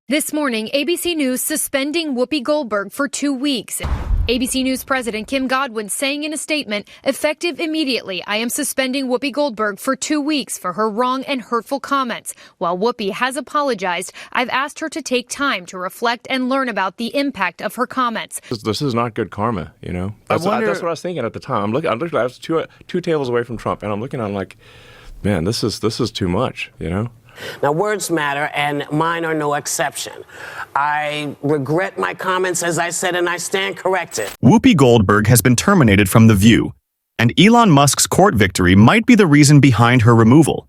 This morning, ABC News suspending Whoopi Goldberg for 2 weeks. ABC News President Kim Godwin saying in a statement, effective immediately, I am suspending Whoopi Goldberg for 2 weeks for her wrong and hurtful comments. While Whoopi has apologized, I've asked her to take time to reflect and learn about the impact of her comments. This is not good karma, you know? That's what I was thinking at the time. I was two tables away from Trump, and I'm looking, I'm like, man, this is too much, you know? Now, words matter, and mine are no exception. I regret my comments, as I said, and I stand corrected. Whoopi Goldberg has been terminated from The View, and Elon Musk's court victory might be the reason behind her removal.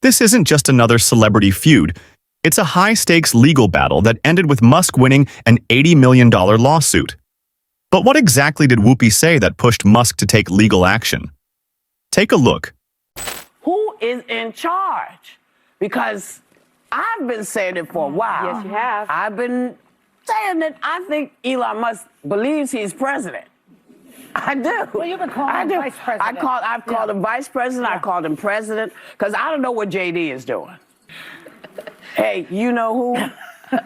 This isn't just another celebrity feud. It's a high-stakes legal battle that ended with Musk winning an $80 million lawsuit. But what exactly did Whoopi say that pushed Musk to take legal action? Take a look. Who is in charge? Because I've been saying it for a while. Yes, you have. I've been saying that I think Elon Musk believes he's president. I do. Well, you've been calling him vice president. I've called him vice president. I called him president because I don't know what JD is doing. Hey, you know who?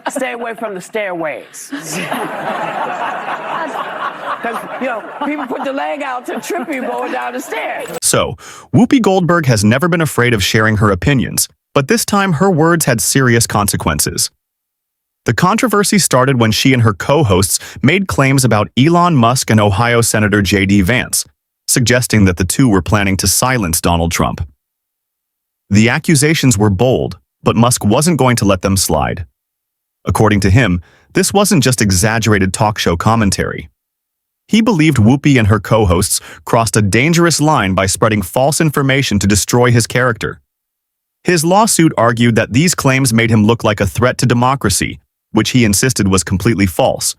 Stay away from the stairways. Because, you know, people put the leg out to trip you going down the stairs. So, Whoopi Goldberg has never been afraid of sharing her opinions, but this time her words had serious consequences. The controversy started when she and her co-hosts made claims about Elon Musk and Ohio Senator J.D. Vance, suggesting that the two were planning to silence Donald Trump. The accusations were bold, but Musk wasn't going to let them slide. According to him, this wasn't just exaggerated talk show commentary. He believed Whoopi and her co-hosts crossed a dangerous line by spreading false information to destroy his character. His lawsuit argued that these claims made him look like a threat to democracy, which he insisted was completely false.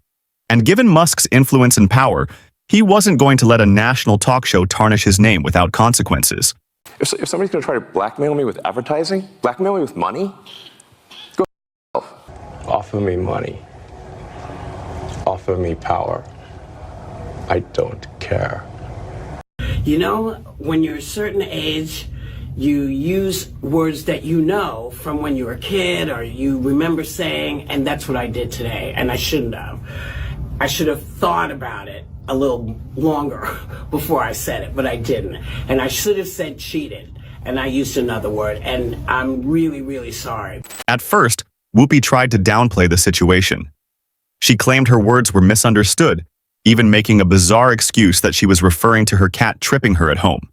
And given Musk's influence and power, he wasn't going to let a national talk show tarnish his name without consequences. If somebody's going to try to blackmail me with advertising, blackmail me with money, go yourself. Offer me money. Offer me power. I don't care. You know, when you're a certain age, you use words that you know from when you were a kid or you remember saying, and that's what I did today, and I shouldn't have. I should have thought about it a little longer before I said it, but I didn't. And I should have said cheated, and I used another word, and I'm really, really sorry. At first, Whoopi tried to downplay the situation. She claimed her words were misunderstood, even making a bizarre excuse that she was referring to her cat tripping her at home.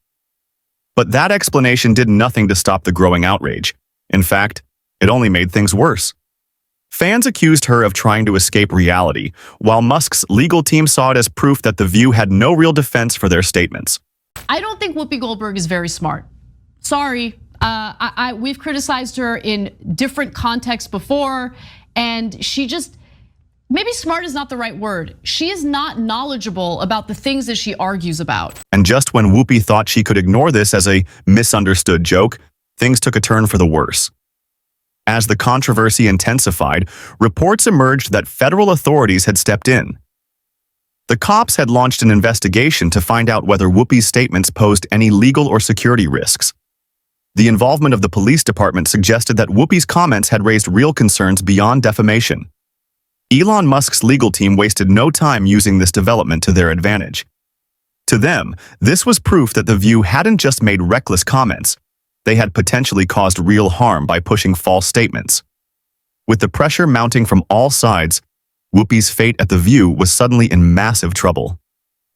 But that explanation did nothing to stop the growing outrage. In fact, it only made things worse. Fans accused her of trying to escape reality, while Musk's legal team saw it as proof that The View had no real defense for their statements. I don't think Whoopi Goldberg is very smart. Sorry, we've criticized her in different contexts before, and she just, maybe smart is not the right word. She is not knowledgeable about the things that she argues about. And just when Whoopi thought she could ignore this as a misunderstood joke, things took a turn for the worse. As the controversy intensified, reports emerged that federal authorities had stepped in. The cops had launched an investigation to find out whether Whoopi's statements posed any legal or security risks. The involvement of the police department suggested that Whoopi's comments had raised real concerns beyond defamation. Elon Musk's legal team wasted no time using this development to their advantage. To them, this was proof that The View hadn't just made reckless comments. They had potentially caused real harm by pushing false statements. With the pressure mounting from all sides, Whoopi's fate at The View was suddenly in massive trouble.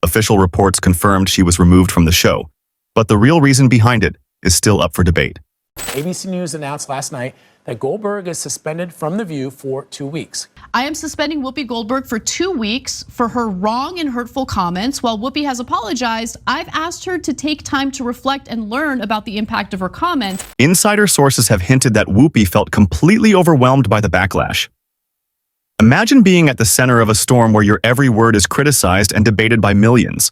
Official reports confirmed she was removed from the show, but the real reason behind it is still up for debate. ABC News announced last night that Goldberg is suspended from The View for 2 weeks. I am suspending Whoopi Goldberg for 2 weeks for her wrong and hurtful comments. While Whoopi has apologized, I've asked her to take time to reflect and learn about the impact of her comments. Insider sources have hinted that Whoopi felt completely overwhelmed by the backlash. Imagine being at the center of a storm where your every word is criticized and debated by millions.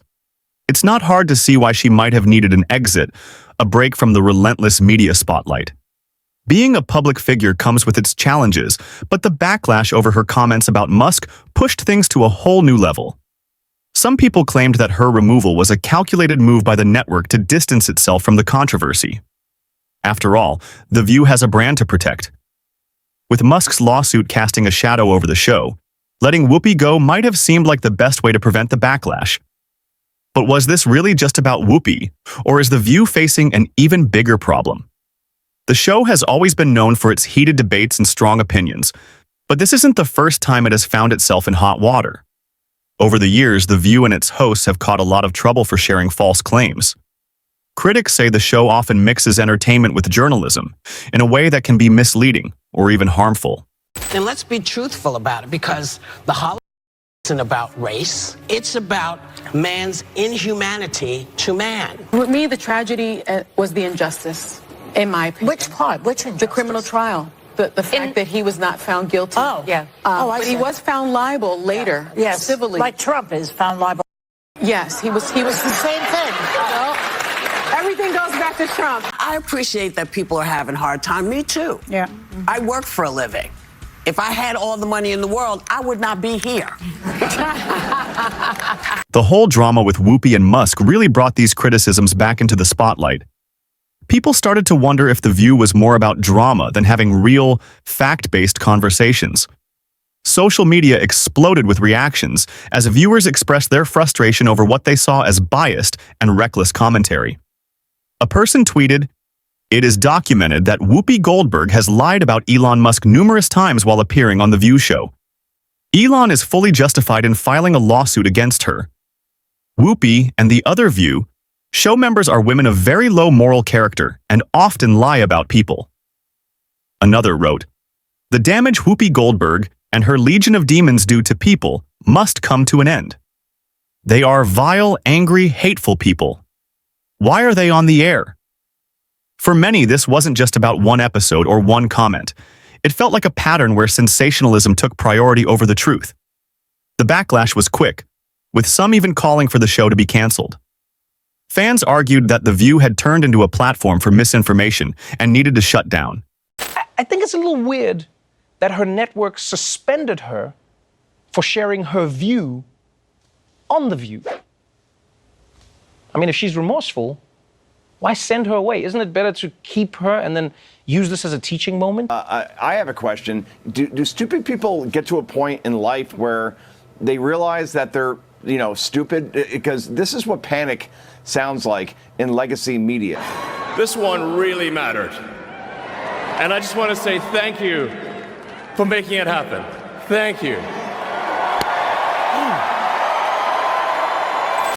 It's not hard to see why she might have needed an exit, a break from the relentless media spotlight. Being a public figure comes with its challenges, but the backlash over her comments about Musk pushed things to a whole new level. Some people claimed that her removal was a calculated move by the network to distance itself from the controversy. After all, The View has a brand to protect. with Musk's lawsuit casting a shadow over the show. Letting Whoopi go might have seemed like the best way to prevent the backlash. But was this really just about Whoopi, or is The View facing an even bigger problem? The show has always been known for its heated debates and strong opinions, but this isn't the first time it has found itself in hot water. Over the years, The View and its hosts have caught a lot of trouble for sharing false claims. Critics say the show often mixes entertainment with journalism in a way that can be misleading or even harmful. And let's be truthful about it, because the holiday isn't about race. It's about man's inhumanity to man. For me, the tragedy was the injustice, in my opinion. Which part? Which injustice? The criminal trial. The fact that he was not found guilty. Oh, yeah. But he was found liable later, yes, civilly. like Trump is found liable. Yes, he was. The same thing. Well, everything goes back to Trump. I appreciate that people are having a hard time. Me too. Yeah. I work for a living. If I had all the money in the world, I would not be here. The whole drama with Whoopi and Musk really brought these criticisms back into the spotlight. People started to wonder if The View was more about drama than having real, fact-based conversations. Social media exploded with reactions as viewers expressed their frustration over what they saw as biased and reckless commentary. A person tweeted, "It is documented that Whoopi Goldberg has lied about Elon Musk numerous times while appearing on The View show. Elon is fully justified in filing a lawsuit against her. Whoopi and the other View show members are women of very low moral character and often lie about people." Another wrote, "The damage Whoopi Goldberg and her legion of demons do to people must come to an end. They are vile, angry, hateful people. Why are they on the air?" For many, this wasn't just about one episode or one comment. It felt like a pattern where sensationalism took priority over the truth. The backlash was quick, with some even calling for the show to be canceled. Fans argued that The View had turned into a platform for misinformation and needed to shut down. I think it's a little weird that her network suspended her for sharing her view on The View. I mean, if she's remorseful, why send her away? Isn't it better to keep her and then use this as a teaching moment? I have a question. Do stupid people get to a point in life where they realize that they're, stupid? Because this is what panic sounds like in legacy media. This one really mattered. And I just want to say thank you for making it happen. Thank you.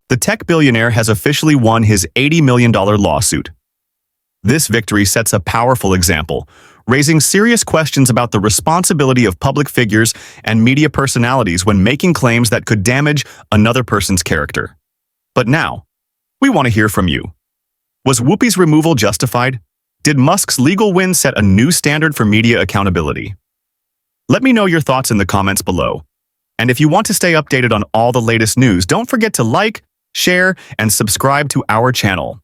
The tech billionaire has officially won his $80 million lawsuit. This victory sets a powerful example, raising serious questions about the responsibility of public figures and media personalities when making claims that could damage another person's character. But now, we want to hear from you. Was Whoopi's removal justified? Did Musk's legal win set a new standard for media accountability? Let me know your thoughts in the comments below. And if you want to stay updated on all the latest news, don't forget to like, share, and subscribe to our channel.